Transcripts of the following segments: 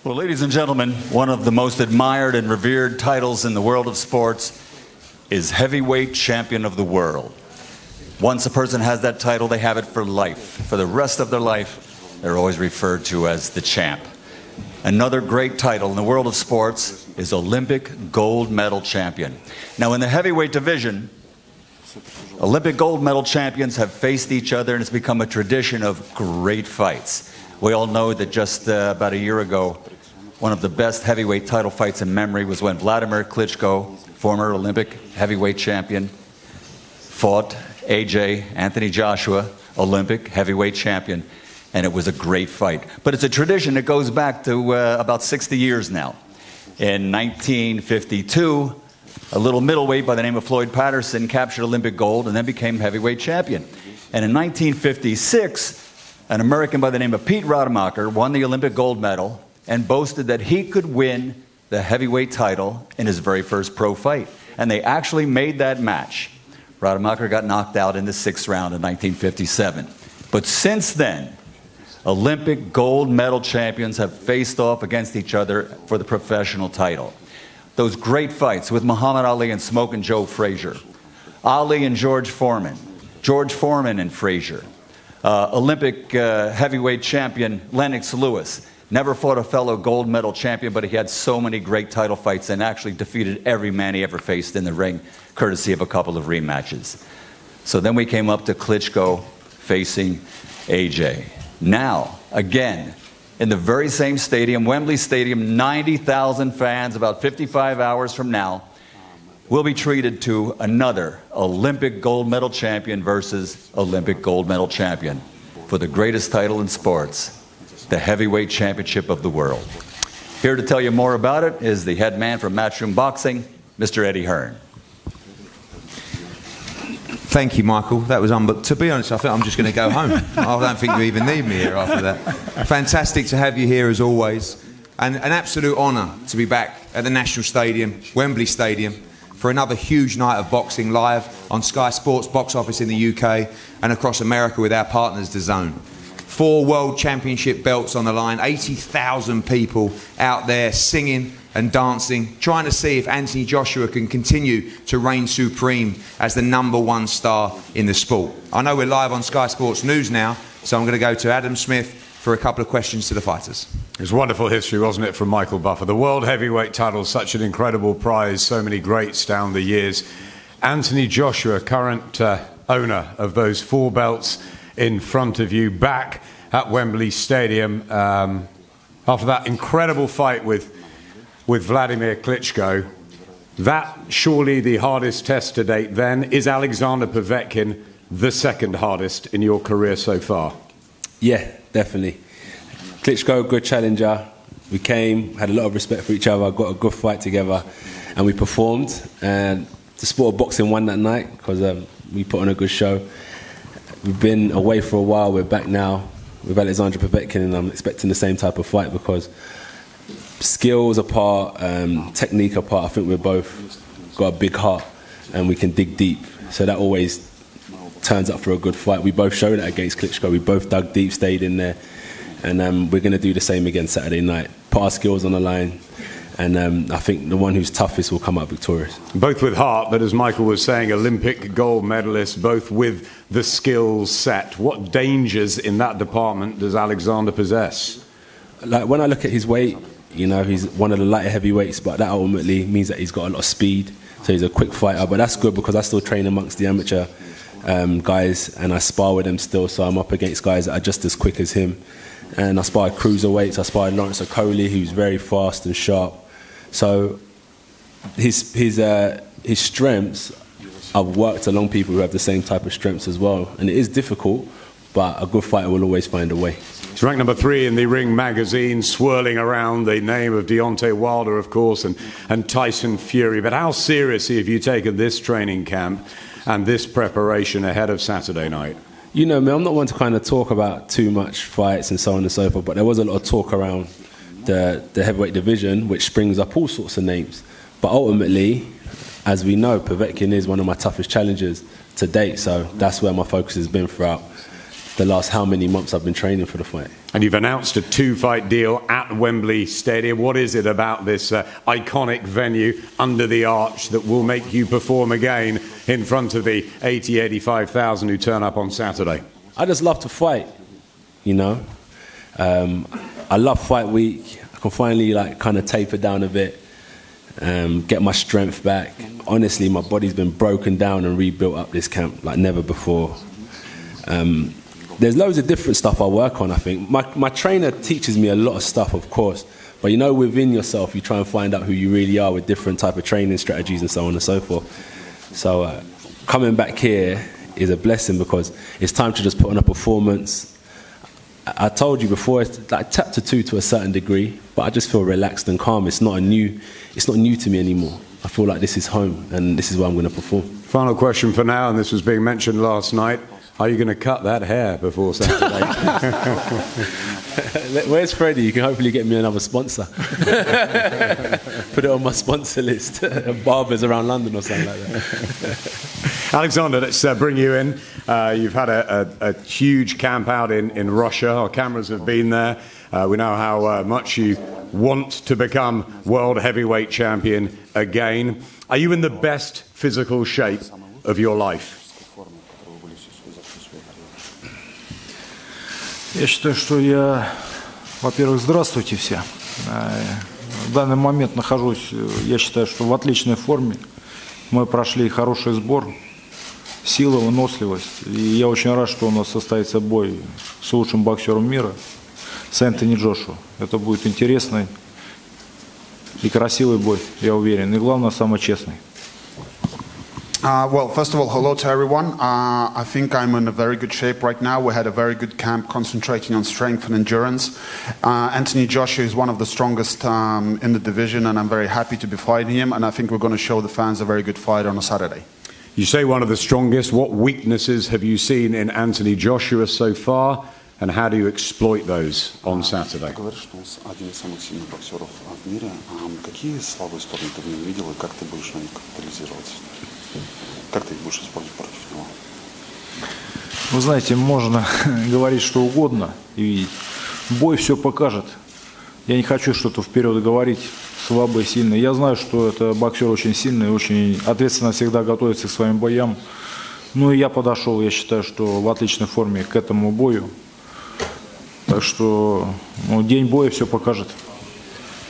Well, ladies and gentlemen, one of the most admired and revered titles in the world of sports is heavyweight champion of the world. Once a person has that title, they have it for life. For the rest of their life, they're always referred to as the champ. Another great title in the world of sports is Olympic gold medal champion. Now, in the heavyweight division, Olympic gold medal champions have faced each other, and it's become a tradition of great fights. We all know that just about a year ago, one of the best heavyweight title fights in memory was when Vladimir Klitschko, former Olympic heavyweight champion, fought Anthony Joshua, Olympic heavyweight champion, and it was a great fight. But it's a tradition that goes back to about 60 years now. In 1952, a little middleweight by the name of Floyd Patterson captured Olympic gold and then became heavyweight champion. And in 1956, an American by the name of Pete Rademacher won the Olympic gold medal and boasted that he could win the heavyweight title in his very first pro fight. And they actually made that match. Rademacher got knocked out in the 6th round in 1957. But since then, Olympic gold medal champions have faced off against each other for the professional title. Those great fights with Muhammad Ali and Smokin' Joe Frazier, Ali and George Foreman and Frazier, Olympic heavyweight champion Lennox Lewis never fought a fellow gold medal champion, but he had so many great title fights and actually defeated every man he ever faced in the ring, courtesy of a couple of rematches. So then we came up to Klitschko facing AJ. Now, again, in the very same stadium, Wembley Stadium, 90,000 fans, about 55 hours from now, will be treated to another Olympic gold medal champion versus Olympic gold medal champion for the greatest title in sports, the heavyweight championship of the world. Here to tell you more about it is the head man from Matchroom Boxing, Mr. Eddie Hearn. Thank you, Michael. That was but to be honest, I think I'm just going to go home. I don't think you even need me here after that. Fantastic to have you here as always, and an absolute honour to be back at the National Stadium, Wembley Stadium, for another huge night of boxing live on Sky Sports box office in the UK and across America with our partners DAZN. 4 World Championship belts on the line, 80,000 people out there singing and dancing, trying to see if Anthony Joshua can continue to reign supreme as the #1 star in the sport. I know we're live on Sky Sports News now, so I'm going to go to Adam Smith for a couple of questions to the fighters. It was wonderful history, wasn't it, from Michael Buffer? The World Heavyweight title, such an incredible prize, so many greats down the years. Anthony Joshua, current owner of those 4 belts in front of you, back at Wembley Stadium after that incredible fight with Vladimir Klitschko. That, surely the hardest test to date then. Is Alexander Povetkin the second hardest in your career so far? Yeah, definitely. Klitschko, good challenger. We came, had a lot of respect for each other, got a good fight together, and we performed. And the sport of boxing won that night because we put on a good show. We've been away for a while. We're back now with Alexander Povetkin, and I'm expecting the same type of fight because skills apart, technique apart, I think we've both got a big heart and we can dig deep. So that always turns up for a good fight. We both showed that against Klitschko. We both dug deep, stayed in there. And we're going to do the same again Saturday night. Put our skills on the line. And I think the one who's toughest will come out victorious. Both with heart, but as Michael was saying, Olympic gold medalists, both with the skills set. What dangers in that department does Alexander possess? Like when I look at his weight, you know, he's one of the lighter heavyweights, but that ultimately means that he's got a lot of speed. So he's a quick fighter, but that's good because I still train amongst the amateur guys and I spar with them still, so I'm up against guys that are just as quick as him. And I sparred cruiserweights, I sparred Lawrence Okoli, who's very fast and sharp. So his strengths, I've worked along people who have the same type of strengths as well. And it is difficult, but a good fighter will always find a way. He's ranked number 3 in the Ring magazine, swirling around the name of Deontay Wilder, of course, and Tyson Fury. But how seriously have you taken this training camp and this preparation ahead of Saturday night? You know me, I'm not one to kind of talk about too much fights and so on and so forth, but there was a lot of talk around the heavyweight division, which springs up all sorts of names. But ultimately, as we know, Povetkin is one of my toughest challengers to date, so that's where my focus has been throughout the last how many months I've been training for the fight. And you've announced a 2-fight deal at Wembley Stadium. What is it about this iconic venue under the arch that will make you perform again in front of the 85,000 who turn up on Saturday? I just love to fight, you know. I love fight week. I can finally kind of taper down a bit, get my strength back. Honestly, my body's been broken down and rebuilt up this camp like never before. There's loads of different stuff I work on, I think. My trainer teaches me a lot of stuff, of course. But you know, within yourself, you try and find out who you really are with different type of training strategies and so on and so forth. So coming back here is a blessing because it's time to just put on a performance. I told you before, it's like chapter 2 to a certain degree, but I just feel relaxed and calm. It's not new to me anymore. I feel like this is home and this is where I'm going to perform. Final question for now, and this was being mentioned last night. Are you going to cut that hair before Saturday? Where's Freddie? You can hopefully get me another sponsor. Put it on my sponsor list. Barbers around London or something like that. Alexander, let's bring you in. You've had a huge camp out in Russia. Our cameras have been there. We know how much you want to become world heavyweight champion again. Are you in the best physical shape of your life? Я считаю, что я, во-первых, здравствуйте все. В данный момент нахожусь, я считаю, что в отличной форме. Мы прошли хороший сбор, сила, выносливость. И я очень рад, что у нас состоится бой с лучшим боксером мира, с Энтони Джошуа. Это будет интересный и красивый бой, я уверен. И главное, самый честный. Well, first of all, hello to everyone. I think I'm in a very good shape right now. We had a very good camp concentrating on strength and endurance. Anthony Joshua is one of the strongest in the division, and I'm very happy to be fighting him. And I think we're going to show the fans a very good fight on a Saturday. You say one of the strongest. What weaknesses have you seen in Anthony Joshua so far? And how do you exploit those on Saturday? Говоришь, что он один из самых сильных боксеров в мире. Какие слабые стороны ты в нем видел и как ты будешь на них капитализироваться? Как ты их будешь использовать против него? Вы знаете, можно говорить что угодно и видеть. Бой все покажет. Я не хочу что-то вперед говорить, слабый, сильный. Я знаю, что это боксер очень сильный, очень ответственно всегда готовится к своим боям. Ну и я подошел, я считаю, что в отличной форме к этому бою. Так что день боя все покажет.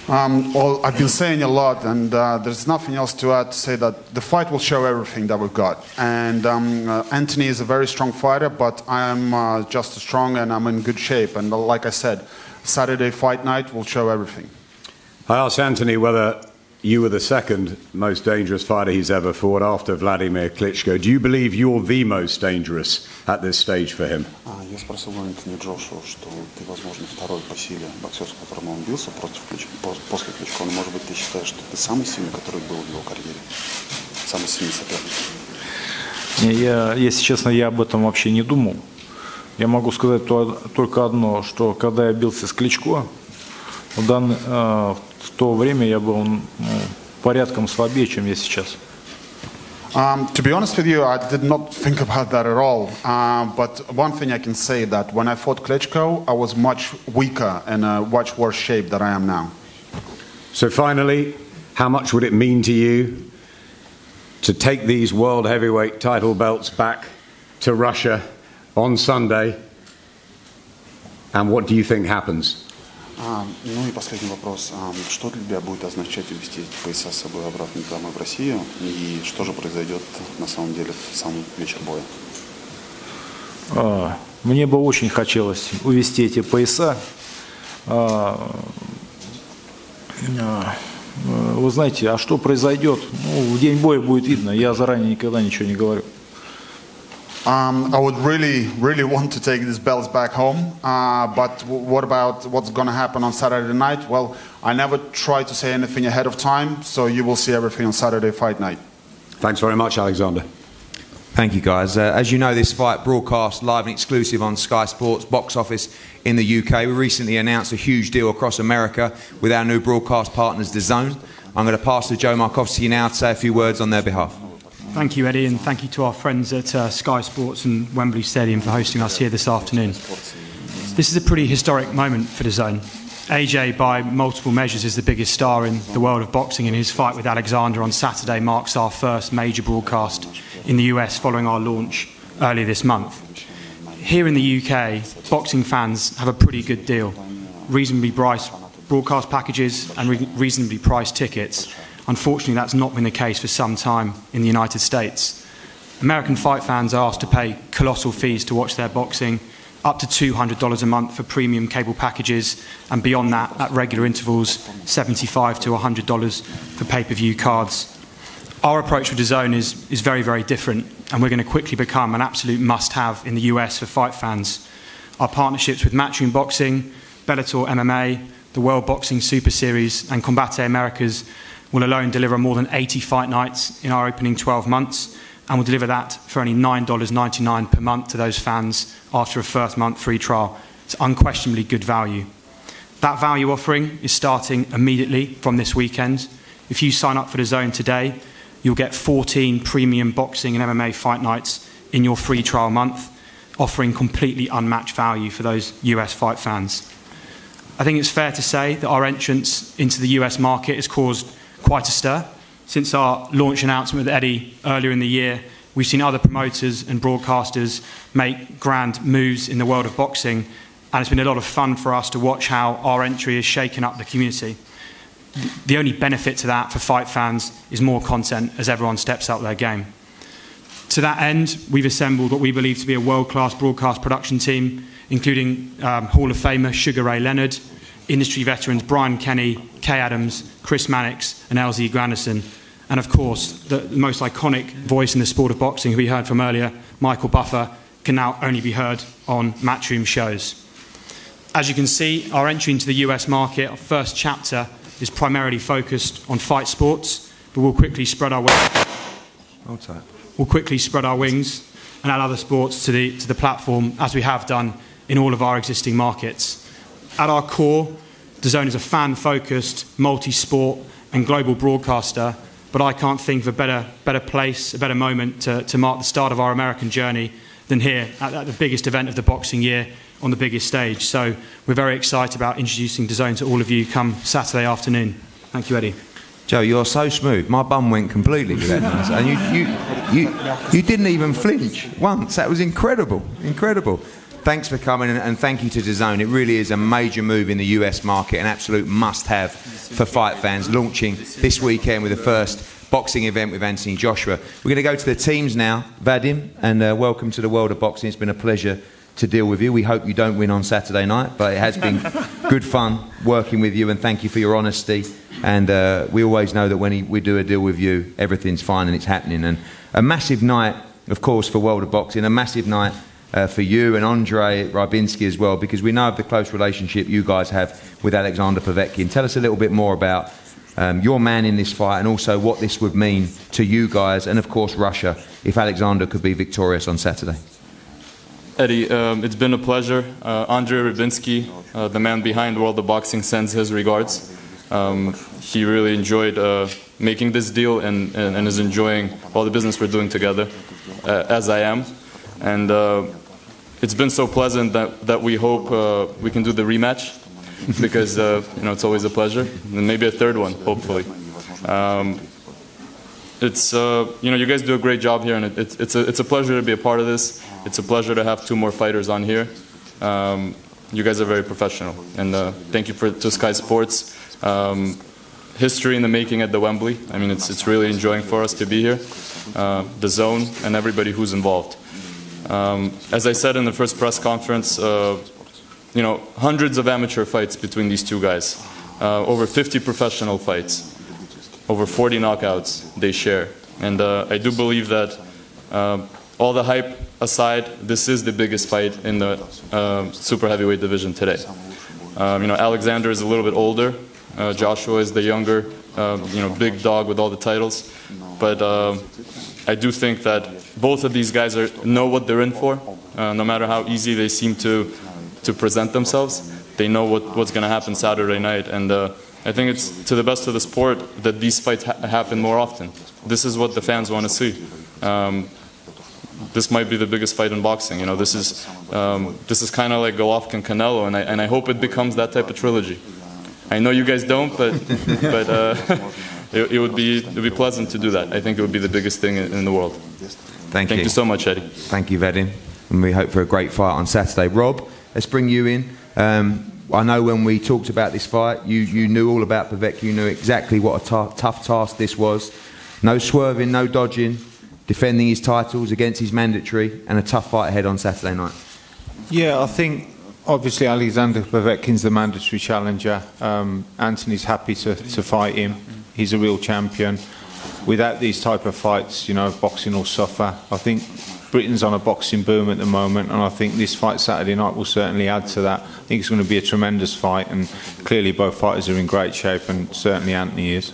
Well, I've been saying a lot, and there's nothing else to add to say that the fight will show everything that we've got. And Anthony is a very strong fighter, but I'm just as strong and I'm in good shape. And like I said, Saturday fight night will show everything. I asked Anthony whether you were the second most dangerous fighter he's ever fought after Vladimir Klitschko. Do you believe you're the most dangerous at this stage for him? Я спросил у Энтони Джошуа, что ты, возможно, второй по силе боксер, с которым он бился после Кличко. Но, может быть, ты считаешь, что ты самый сильный, который был в его карьере? Самый сильный соперник? Если честно, я об этом вообще не думал. Я могу сказать только одно, что когда я бился с Кличко, в то время я был порядком слабее, чем я сейчас. To be honest with you, I did not think about that at all. But one thing I can say that when I fought Klitschko, I was much weaker and in a much worse shape than I am now. So finally, how much would it mean to you to take these world heavyweight title belts back to Russia on Sunday? And what do you think happens? Ну и последний вопрос. Что для тебя будет означать увезти эти пояса с собой обратно домой в Россию? И что же произойдет на самом деле в сам вечер боя? Мне бы очень хотелось увезти эти пояса. Вы знаете, а что произойдет? В день боя будет видно. Я заранее никогда ничего не говорю. I would really want to take these belts back home, but what about what's going to happen on Saturday night? Well, I never try to say anything ahead of time, so you will see everything on Saturday fight night. Thanks very much, Alexander. Thank you, guys. As you know, this fight broadcast live and exclusive on Sky Sports box office in the UK. We recently announced a huge deal across America with our new broadcast partners, DAZN. I'm going to pass to Joe Markowski now to say a few words on their behalf. Thank you, Eddie, and thank you to our friends at Sky Sports and Wembley Stadium for hosting us here this afternoon. This is a pretty historic moment for DAZN. AJ, by multiple measures, is the biggest star in the world of boxing, and his fight with Alexander on Saturday marks our first major broadcast in the US following our launch earlier this month. Here in the UK, boxing fans have a pretty good deal. Reasonably priced broadcast packages and reasonably priced tickets. Unfortunately, that's not been the case for some time in the United States. American fight fans are asked to pay colossal fees to watch their boxing, up to $200 a month for premium cable packages, and beyond that, at regular intervals, $75 to $100 for pay-per-view cards. Our approach with DAZN is very, very different, and we're going to quickly become an absolute must-have in the US for fight fans. Our partnerships with Matchroom Boxing, Bellator MMA, the World Boxing Super Series, and Combate Americas will alone deliver more than 80 fight nights in our opening 12 months, and will deliver that for only $9.99 per month to those fans after a first month free trial. It's unquestionably good value. That value offering is starting immediately from this weekend. If you sign up for DAZN today, you'll get 14 premium boxing and MMA fight nights in your free trial month, offering completely unmatched value for those US fight fans. I think it's fair to say that our entrance into the US market has caused quite a stir. Since our launch announcement with Eddie earlier in the year, we've seen other promoters and broadcasters make grand moves in the world of boxing, and it's been a lot of fun for us to watch how our entry has shaken up the community. The only benefit to that for fight fans is more content as everyone steps up their game. To that end, we've assembled what we believe to be a world-class broadcast production team, including Hall of Famer Sugar Ray Leonard, industry veterans Brian Kenny, Kay Adams, Chris Mannix and LZ Granderson, and of course the most iconic voice in the sport of boxing who we heard from earlier, Michael Buffer, can now only be heard on Matchroom shows. As you can see, our entry into the US market, our first chapter, is primarily focused on fight sports, but we'll quickly spread our wings and add other sports to the platform, as we have done in all of our existing markets. At our core, DAZN is a fan-focused, multi-sport and global broadcaster, but I can't think of a better place, a better moment to mark the start of our American journey than here at the biggest event of the boxing year on the biggest stage. So we're very excited about introducing DAZN to all of you come Saturday afternoon. Thank you, Eddie. Joe, you're so smooth. My bum went completely with that noise. And you didn't even flinch once. That was incredible, incredible. Thanks for coming, and thank you to DAZN. It really is a major move in the US market, an absolute must-have for fight fans, launching this weekend with the first boxing event with Anthony Joshua. We're going to go to the teams now. Vadim, and welcome to the world of boxing. It's been a pleasure to deal with you. We hope you don't win on Saturday night, but it has been good fun working with you, and thank you for your honesty. And we always know that when we do a deal with you, everything's fine and it's happening. And a massive night, of course, for world of boxing, a massive night for you and Andre Rybinski as well, because we know of the close relationship you guys have with Alexander Povetkin. Tell us a little bit more about your man in this fight, and also what this would mean to you guys and, of course, Russia, if Alexander could be victorious on Saturday. Eddie, it's been a pleasure. Andre Rybinski, the man behind World of Boxing, sends his regards. He really enjoyed making this deal and is enjoying all the business we're doing together, as I am. And it's been so pleasant that we hope we can do the rematch, because you know, it's always a pleasure, and maybe a third one, hopefully. It's you know, you guys do a great job here, and it's a pleasure to be a part of this. It's a pleasure to have two more fighters on here. You guys are very professional, and thank you to Sky Sports. History in the making at the Wembley. I mean, it's really enjoying for us to be here. DAZN and everybody who's involved. As I said in the first press conference, you know, hundreds of amateur fights between these two guys, over 50 professional fights, over 40 knockouts they share. And I do believe that all the hype aside, this is the biggest fight in the super heavyweight division today. You know, Alexander is a little bit older. Joshua is the younger, you know, big dog with all the titles. But I do think that both of these guys know what they're in for. No matter how easy they seem to present themselves, they know what's going to happen Saturday night. And I think it's to the best of the sport that these fights happen more often. This is what the fans want to see. this might be the biggest fight in boxing. You know, this is kind of like Golovkin Canelo, and I hope it becomes that type of trilogy. I know you guys don't, but it would be pleasant to do that. I think it would be the biggest thing in the world. Thank you. Thank you so much, Eddie. Thank you, Vadim. And we hope for a great fight on Saturday. Rob, let's bring you in. I know when we talked about this fight, you knew all about Povetkin. You knew exactly what a tough task this was. No swerving, no dodging, defending his titles against his mandatory, and a tough fight ahead on Saturday night. Yeah, I think obviously Alexander Povetkin's the mandatory challenger. Anthony's happy to fight him. He's a real champion. Without these type of fights, you know, boxing will suffer. I think Britain's on a boxing boom at the moment, and I think this fight Saturday night will certainly add to that. I think it's going to be a tremendous fight, and clearly both fighters are in great shape, and certainly Anthony is.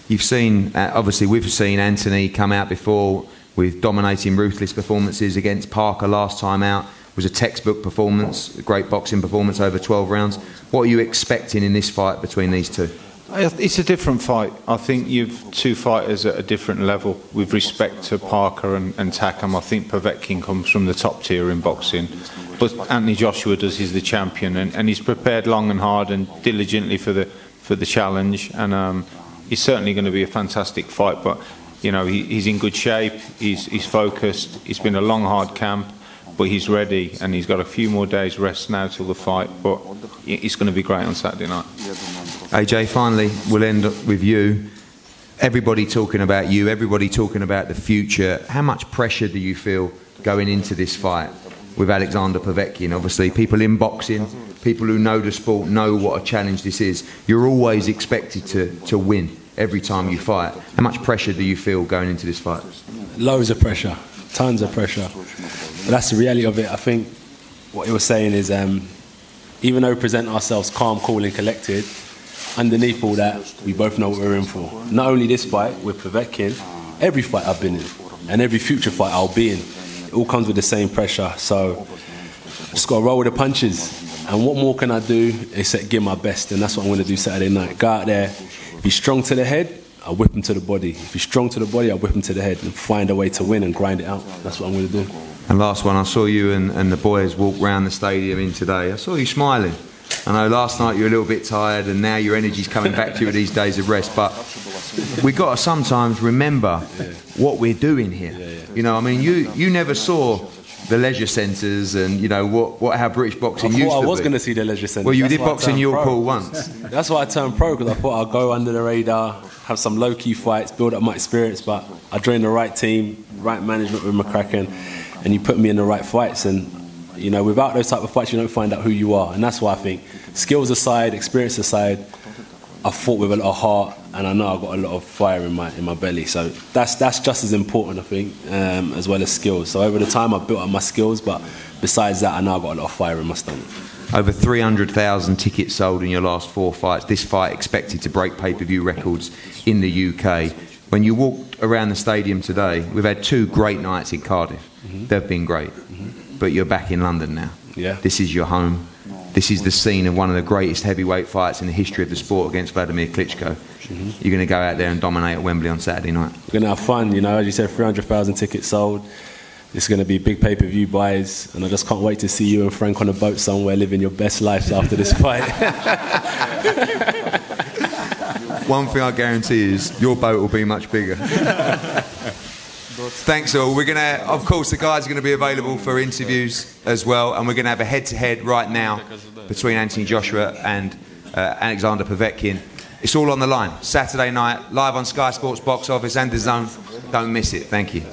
You've seen, obviously we've seen Anthony come out before with dominating, ruthless performances against Parker last time out. It was a textbook performance, a great boxing performance over 12 rounds. What are you expecting in this fight between these two? It's a different fight. I think you've two fighters at a different level with respect to Parker and Takam. I think Povetkin comes from the top tier in boxing, but Anthony Joshua does. He's the champion, and he's prepared long and hard and diligently for the challenge. And it's certainly going to be a fantastic fight. But you know, he's in good shape. He's focused. It's been a long, hard camp, but he's ready, and he's got a few more days rest now till the fight. But it's going to be great on Saturday night. AJ, finally, we'll end up with you. Everybody talking about you, everybody talking about the future. How much pressure do you feel going into this fight with Alexander Povetkin? Obviously, people in boxing, people who know the sport, know what a challenge this is. You're always expected to win every time you fight. How much pressure do you feel going into this fight? Loads of pressure, tons of pressure. But that's the reality of it. I think what he was saying is, even though we present ourselves calm, cool and collected, underneath all that, we both know what we're in for. Not only this fight with Povetkin, every fight I've been in, and every future fight I'll be in, it all comes with the same pressure. So just got to roll with the punches. And what more can I do except give my best? And that's what I'm going to do Saturday night. Go out there, if he's strong to the head, I'll whip him to the body. If he's strong to the body, I'll whip him to the head and find a way to win and grind it out. That's what I'm going to do. And last one, I saw you and the boys walk round the stadium in today. I saw you smiling. I know last night you were a little bit tired, and now your energy's coming back to you with these days of rest. But we've got to sometimes remember what we're doing here. You know, I mean, you never saw the leisure centres and, you know, how British boxing used to be. I was going to see the leisure centres. Well, you did box in York Hall once. That's why I turned pro, because I thought I'd go under the radar, have some low-key fights, build up my experience. But I joined the right team, right management with McCracken, and you put me in the right fights. And you know, without those type of fights, you don't find out who you are. And that's why I think, skills aside, experience aside, I fought with a lot of heart, and I know I've got a lot of fire in my belly. So that's just as important, I think, as well as skills. So over the time, I've built up my skills, but besides that, I know I've got a lot of fire in my stomach. Over 300,000 tickets sold in your last 4 fights. This fight expected to break pay-per-view records in the UK. When you walked around the stadium today, we've had 2 great nights in Cardiff. They've been great. But you're back in London now. Yeah. This is your home. This is the scene of one of the greatest heavyweight fights in the history of the sport against Vladimir Klitschko. You're going to go out there and dominate at Wembley on Saturday night. We're going to have fun, you know. As you said, 300,000 tickets sold. It's going to be big pay-per-view buys, and I just can't wait to see you and Frank on a boat somewhere living your best life after this fight. One thing I guarantee is your boat will be much bigger. Thanks all. We're going to, of course, the guys are going to be available for interviews as well, and we're going to have a head-to-head right now between Anthony Joshua and Alexander Povetkin. It's all on the line. Saturday night, live on Sky Sports Box Office and DAZN. Don't miss it. Thank you.